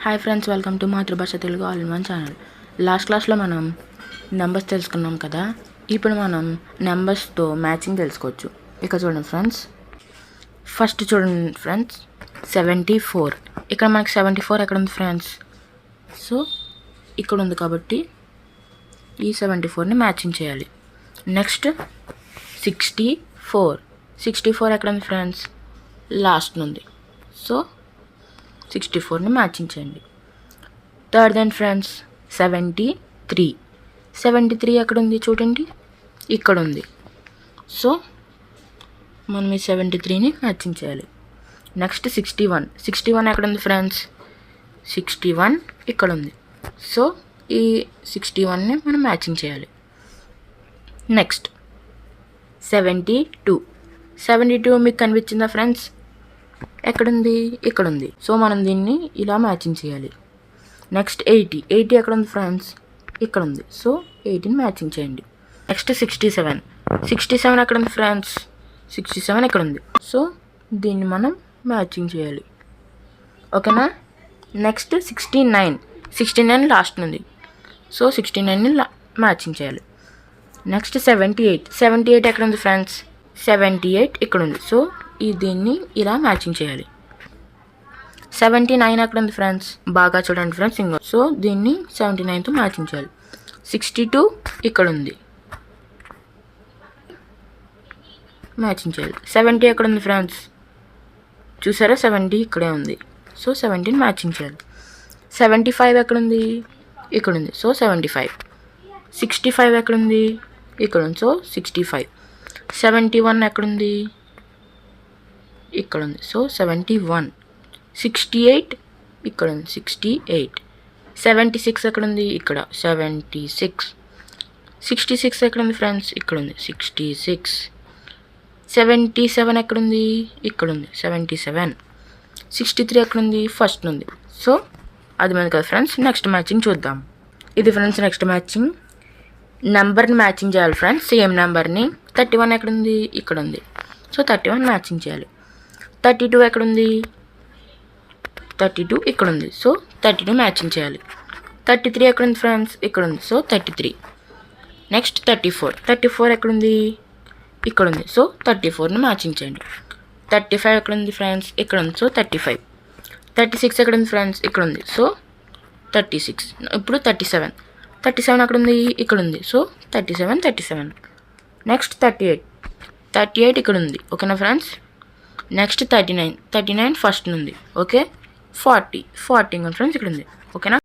Hi friends, welcome to మాతృభాష Telugu all in one channel. Last క్లాస్లో మనం నెంబర్స్ తెలుసుకున్నాం కదా. ఇప్పుడు మనం నెంబర్స్తో మ్యాచింగ్ తెలుసుకోవచ్చు. ఇక్కడ చూడండి ఫ్రెండ్స్, ఫస్ట్ చూడండి ఫ్రెండ్స్ 74. ఇక్కడ మనకి 74 ఎక్కడ ఉంది ఫ్రెండ్స్? సో ఇక్కడ ఉంది కాబట్టి ఈ 74ని మ్యాచింగ్ చేయాలి. నెక్స్ట్ 64 ఎక్కడ ఉంది ఫ్రెండ్స్? లాస్ట్ ఉంది. సో 64ని మ్యాచింగ్ చేయండి. థర్డ్ దెన్ ఫ్రెండ్స్ 73 ఎక్కడ ఉంది చూడండి, ఇక్కడ ఉంది. సో మనం ఈ 73ని మ్యాచింగ్ చేయాలి. నెక్స్ట్ 61 ఎక్కడ ఉంది ఫ్రెండ్స్? 61 ఇక్కడ ఉంది. సో ఈ 61ని మనం మ్యాచింగ్ చేయాలి. నెక్స్ట్ 72 మీకు కనిపించిందా ఫ్రెండ్స్? ఎక్కడుంది? ఇక్కడ ఉంది. సో మనం దీన్ని ఇలా మ్యాచింగ్ చేయాలి. నెక్స్ట్ 80 ఎక్కడ ఉంది ఫ్రెండ్స్? ఇక్కడ ఉంది. సో 80ని మ్యాచింగ్ చేయండి. నెక్స్ట్ 67 ఎక్కడ ఉంది ఫ్రెండ్స్? 67 ఇక్కడ ఉంది. సో దీన్ని మనం మ్యాచింగ్ చేయాలి. ఓకేనా? నెక్స్ట్ 69 లాస్ట్ ఉంది. సో 69ని మ్యాచింగ్ చేయాలి. నెక్స్ట్ 78 ఎక్కడ ఉంది ఫ్రెండ్స్? 78 ఇక్కడ ఉంది. సో దీన్ని ఇలా మ్యాచింగ్ చేయాలి. 79 ఎక్కడ ఉంది ఫ్రెండ్స్? బాగా చూడండి ఫ్రెండ్స్. సో దీన్ని 79తో మ్యాచింగ్ చేయాలి. 62 ఇక్కడ ఉంది, మ్యాచింగ్ చేయాలి. 70 ఎక్కడ ఉంది ఫ్రెండ్స్? చూసారా, 70 ఇక్కడే ఉంది. సో 70ని మ్యాచింగ్ చేయాలి. 75 ఎక్కడ ఉంది? ఇక్కడ ఉంది. సో 75. 65 ఎక్కడ ఉంది? ఇక్కడ ఉంది. సో 65. 71 ఎక్కడుంది? ఇక్కడ ఉంది. సో 71. 68 ఇక్కడ ఉంది. 68. 76 ఎక్కడ ఉంది? ఇక్కడ. 76. 66 ఎక్కడ ఉంది ఫ్రెండ్స్? ఇక్కడ ఉంది. 66. 77 ఎక్కడ ఉంది? ఇక్కడ ఉంది. 77. 63 ఎక్కడ ఉంది? ఫస్ట్ ఉంది. సో అది మంది కదా ఫ్రెండ్స్. నెక్స్ట్ మ్యాచింగ్ చూద్దాం. ఇది ఫ్రెండ్స్ నెక్స్ట్ మ్యాచింగ్. నెంబర్ని మ్యాచింగ్ చేయాలి ఫ్రెండ్స్, సేమ్ నెంబర్ని. 31 ఎక్కడ ఉంది? ఇక్కడ ఉంది. సో 31 మ్యాచింగ్ చేయాలి. 32 ఎక్కడ ఉంది? 32 ఇక్కడ ఉంది. సో 32 మ్యాచింగ్ చేయాలి. 33 ఎక్కడ ఉంది ఫ్రెండ్స్? ఇక్కడ ఉంది. సో 33. నెక్స్ట్ 34 ఎక్కడ ఉంది? ఇక్కడ ఉంది. సో 34ని మ్యాచింగ్ చేయండి. 35 ఎక్కడ ఉంది ఫ్రెండ్స్? ఇక్కడ ఉంది. సో 35. 36 ఎక్కడ ఉంది ఫ్రెండ్స్? ఇక్కడ ఉంది. సో 36. ఇప్పుడు 37 ఎక్కడ ఉంది? ఇక్కడ ఉంది. సో 37. నెక్స్ట్ 38 ఇక్కడ ఉంది. ఓకేనా ఫ్రెండ్స్? నెక్స్ట్ 39 ఫస్ట్ ఉంది. ఓకే. 40 ఫ్రెండ్స్ ఇక్కడ ఉంది. ఓకేనా?